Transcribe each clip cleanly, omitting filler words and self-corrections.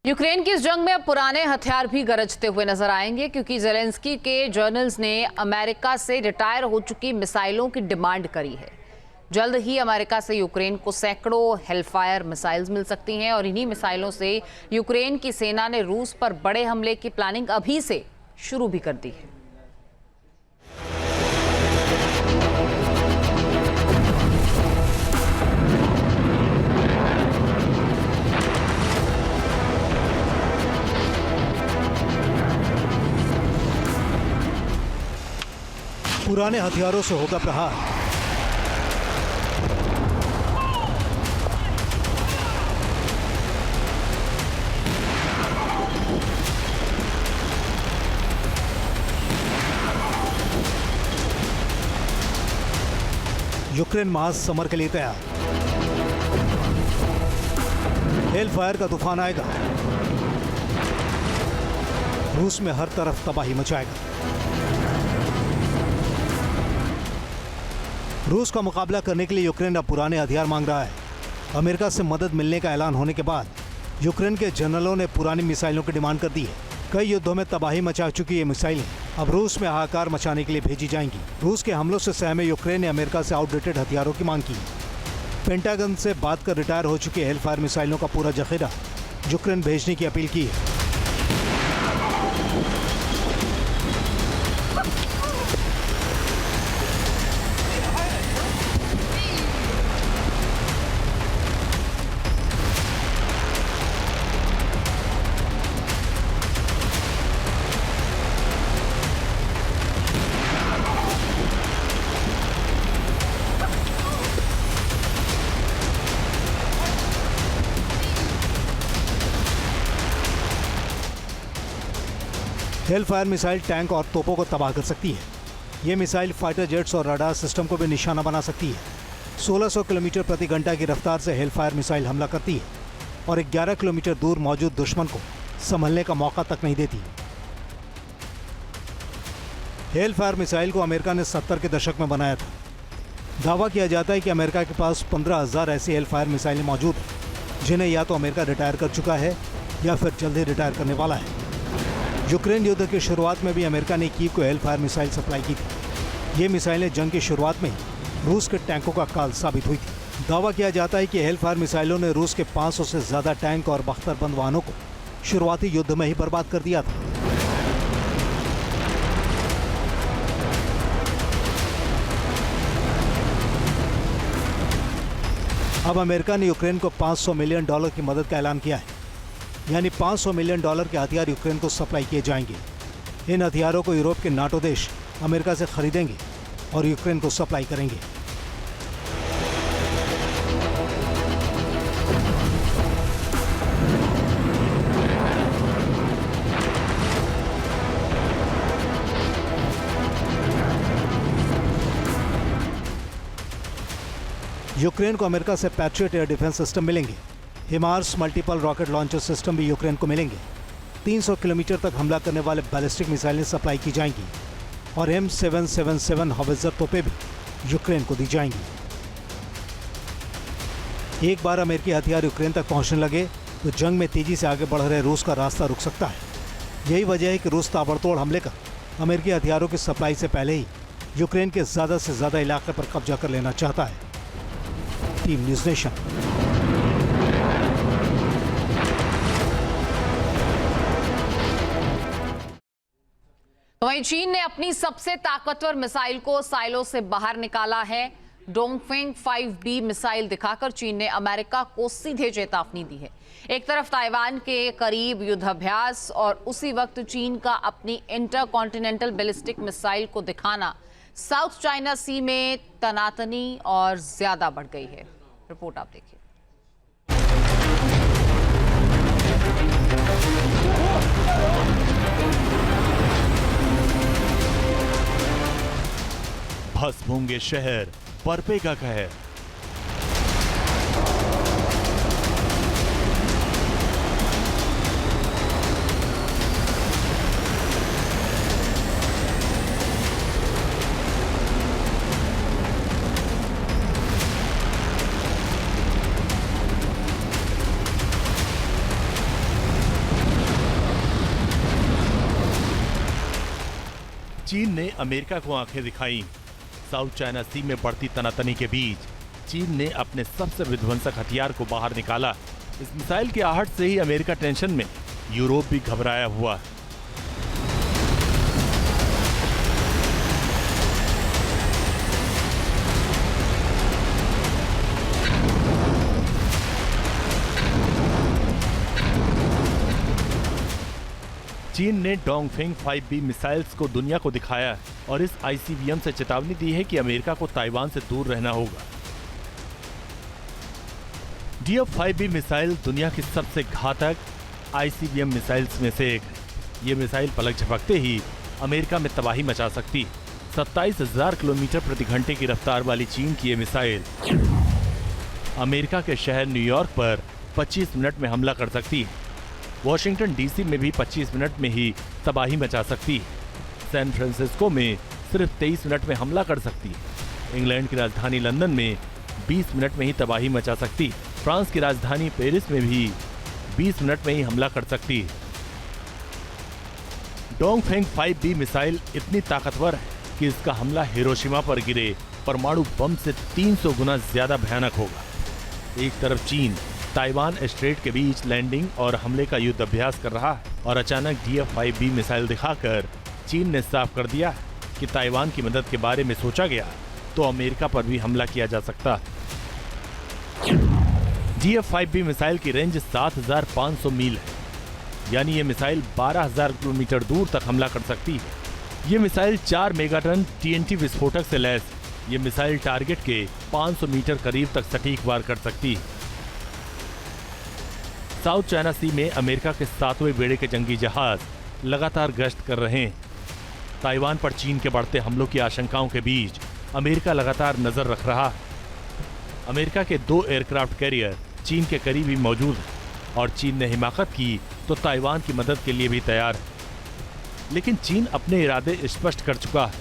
Ukraine की इस जंग में अब पुराने हथियार भी गरजते हुए नजर आएंगे, क्योंकि जेलेंस्की के जर्नल्स ने अमेरिका से रिटायर हो चुकी मिसाइलों की डिमांड करी है। जल्द ही अमेरिका से यूक्रेन को सैकड़ों हेलफायर मिसाइल्स मिल सकती हैं और इन्हीं मिसाइलों से यूक्रेन की सेना ने रूस पर बड़े हमले की प्लानिंग अभी से शुरू भी कर दी है। पुराने हथियारों से होगा प्रहार। यूक्रेन महाज समर के लिए तैयार। हेलफायर का तूफान आएगा, रूस में हर तरफ तबाही मचाएगा। रूस का मुकाबला करने के लिए यूक्रेन अब पुराने हथियार मांग रहा है। अमेरिका से मदद मिलने का ऐलान होने के बाद यूक्रेन के जनरलों ने पुरानी मिसाइलों की डिमांड कर दी है। कई युद्धों में तबाही मचा चुकी ये मिसाइलें अब रूस में हाहाकार मचाने के लिए भेजी जाएंगी। रूस के हमलों से सहमे यूक्रेन ने अमेरिका से आउटडेटेड हथियारों की मांग की। पेंटागन से बात कर रिटायर हो चुकी हेलफायर मिसाइलों का पूरा जखीरा यूक्रेन भेजने की अपील की है। हेलफायर मिसाइल टैंक और तोपों को तबाह कर सकती है। ये मिसाइल फाइटर जेट्स और रडार सिस्टम को भी निशाना बना सकती है। 1600 किलोमीटर प्रति घंटा की रफ्तार से हेलफायर मिसाइल हमला करती है और 11 किलोमीटर दूर मौजूद दुश्मन को संभलने का मौका तक नहीं देती। हेलफायर मिसाइल को अमेरिका ने 70 के दशक में बनाया था। दावा किया जाता है कि अमेरिका के पास 15,000 ऐसी हेलफायर मिसाइलें मौजूद हैं, जिन्हें या तो अमेरिका रिटायर कर चुका है या फिर जल्द ही रिटायर करने वाला है। यूक्रेन युद्ध की शुरुआत में भी अमेरिका ने कीव को हेलफायर मिसाइल सप्लाई की थी। ये मिसाइलें जंग की शुरुआत में रूस के टैंकों का काल साबित हुई थी। दावा किया जाता है कि हेलफायर मिसाइलों ने रूस के 500 से ज्यादा टैंक और बख्तरबंद वाहनों को शुरुआती युद्ध में ही बर्बाद कर दिया था। अब अमेरिका ने यूक्रेन को $500 मिलियन की मदद का ऐलान किया है, यानी $500 मिलियन के हथियार यूक्रेन को सप्लाई किए जाएंगे। इन हथियारों को यूरोप के नाटो देश अमेरिका से खरीदेंगे और यूक्रेन को सप्लाई करेंगे। यूक्रेन को अमेरिका से पैट्रियट एयर डिफेंस सिस्टम मिलेंगे। HIMARS multiple rocket launcher system भी यूक्रेन को मिलेंगे। 300 किलोमीटर तक हमला करने वाले बैलिस्टिक मिसाइलें सप्लाई की जाएंगी और M777 हावित्जर तोपें भी यूक्रेन को दी जाएंगी। एक बार अमेरिकी हथियार यूक्रेन तक पहुंचने लगे तो जंग में तेजी से आगे बढ़ रहे रूस का रास्ता रुक सकता है। यही वजह है कि रूस ताबड़तोड़ हमले कर अमेरिकी हथियारों की सप्लाई से पहले ही यूक्रेन के ज़्यादा से ज़्यादा इलाके पर कब्जा कर लेना चाहता है। Team news nation. वहीं चीन ने अपनी सबसे ताकतवर मिसाइल को साइलो से बाहर निकाला है। डोंगफेंग 5B मिसाइल दिखाकर चीन ने अमेरिका को सीधे चेतावनी दी है। एक तरफ ताइवान के करीब युद्धाभ्यास और उसी वक्त चीन का अपनी इंटरकॉन्टिनेंटल बैलिस्टिक मिसाइल को दिखाना साउथ चाइना सी में तनातनी और ज्यादा बढ़ गई है। रिपोर्ट आप देखिए। भस्म होंगे शहर, बरपेगा कहर। चीन ने अमेरिका को आंखें दिखाई। साउथ चाइना सी में बढ़ती तनातनी के बीच चीन ने अपने सबसे विध्वंसक हथियार को बाहर निकाला। इस मिसाइल की आहट से ही अमेरिका टेंशन में, यूरोप भी घबराया हुआ। चीन ने डोंगफेंग 5B मिसाइल्स को दुनिया को दिखाया और इस ICBM से चेतावनी दी है कि अमेरिका को ताइवान से दूर रहना होगा। DF-5B मिसाइल दुनिया की सबसे घातक ICBM मिसाइल्स में से एक है। ये मिसाइल पलक झपकते ही अमेरिका में तबाही मचा सकती। 27,000 किलोमीटर प्रति घंटे की रफ्तार वाली चीन की ये मिसाइल अमेरिका के शहर न्यूयॉर्क पर 25 मिनट में हमला कर सकती है। वॉशिंगटन DC में भी 25 मिनट में ही तबाही मचा सकती है। सैन फ्रांसिस्को में सिर्फ 23 मिनट में हमला कर सकती है। इंग्लैंड की राजधानी लंदन में 20 मिनट में ही तबाही मचा सकती है। फ्रांस की राजधानी पेरिस में भी 20 मिनट में ही हमला कर सकती है। डोंगफेंग 5B मिसाइल इतनी ताकतवर है कि इसका हमला हिरोशिमा पर गिरे परमाणु बम से 300 गुना ज्यादा भयानक होगा। एक तरफ चीन ताइवान स्ट्रेट के बीच लैंडिंग और हमले का युद्ध अभ्यास कर रहा है और अचानक DF-5B मिसाइल दिखाकर चीन ने साफ कर दिया कि ताइवान की मदद के बारे में सोचा गया तो अमेरिका पर भी हमला किया जा सकता। DF-5B मिसाइल की रेंज 7,500 मील है, यानी ये मिसाइल 12,000 किलोमीटर दूर तक हमला कर सकती है। ये मिसाइल 4 मेगाटन TNT विस्फोटक से लैस है। ये मिसाइल टारगेट के 500 मीटर करीब तक सटीक वार कर सकती है। साउथ चाइना सी में अमेरिका के 7वें बेड़े के जंगी जहाज लगातार गश्त कर रहे हैं। ताइवान पर चीन के बढ़ते हमलों की आशंकाओं के बीच अमेरिका लगातार नजर रख रहा है। अमेरिका के 2 एयरक्राफ्ट कैरियर चीन के करीब ही मौजूद हैं और चीन ने हिमाकत की तो ताइवान की मदद के लिए भी तैयार है। लेकिन चीन अपने इरादे स्पष्ट कर चुका है।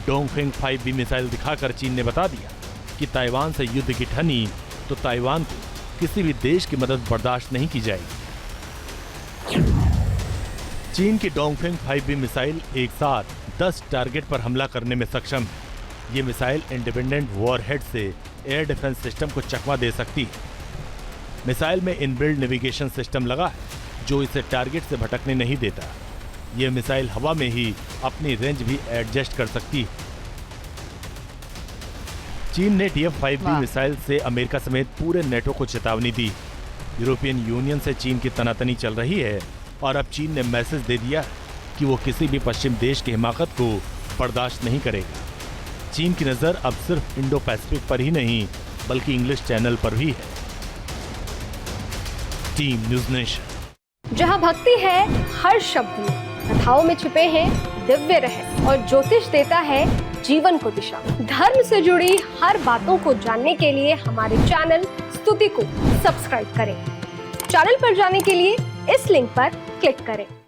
डोंगफेंग 5B मिसाइल दिखाकर चीन ने बता दिया कि ताइवान से युद्ध की ठनी तो ताइवान को किसी भी देश की मदद बर्दाश्त नहीं की जाएगी। चीन की डोंगफेंग 5B मिसाइल एक साथ 10 टारगेट पर हमला करने में सक्षम है। ये मिसाइल इंडिपेंडेंट वॉरहेड से एयर डिफेंस सिस्टम को चकमा दे सकती है। मिसाइल में इनबिल्ड नेविगेशन सिस्टम लगा है जो इसे टारगेट से भटकने नहीं देता। ये मिसाइल हवा में ही अपनी रेंज भी एडजस्ट कर सकती है। चीन ने DF-5B मिसाइल से अमेरिका समेत पूरे नेटो को चेतावनी दी। यूरोपियन यूनियन से चीन की तनातनी चल रही है और अब चीन ने मैसेज दे दिया कि वो किसी भी पश्चिम देश की हिमाकत को बर्दाश्त नहीं करेगा। चीन की नजर अब सिर्फ इंडो पैसिफिक पर ही नहीं बल्कि इंग्लिश चैनल पर भी है। Team news nation. जहां भक्ति है हर शब्द में, कथाओं में छुपे हैं दिव्य रहस्य और ज्योतिष देता है जीवन को दिशा। धर्म से जुड़ी हर बातों को जानने के लिए हमारे चैनल स्तुति को सब्सक्राइब करें। चैनल पर जाने के लिए इस लिंक पर क्लिक करें।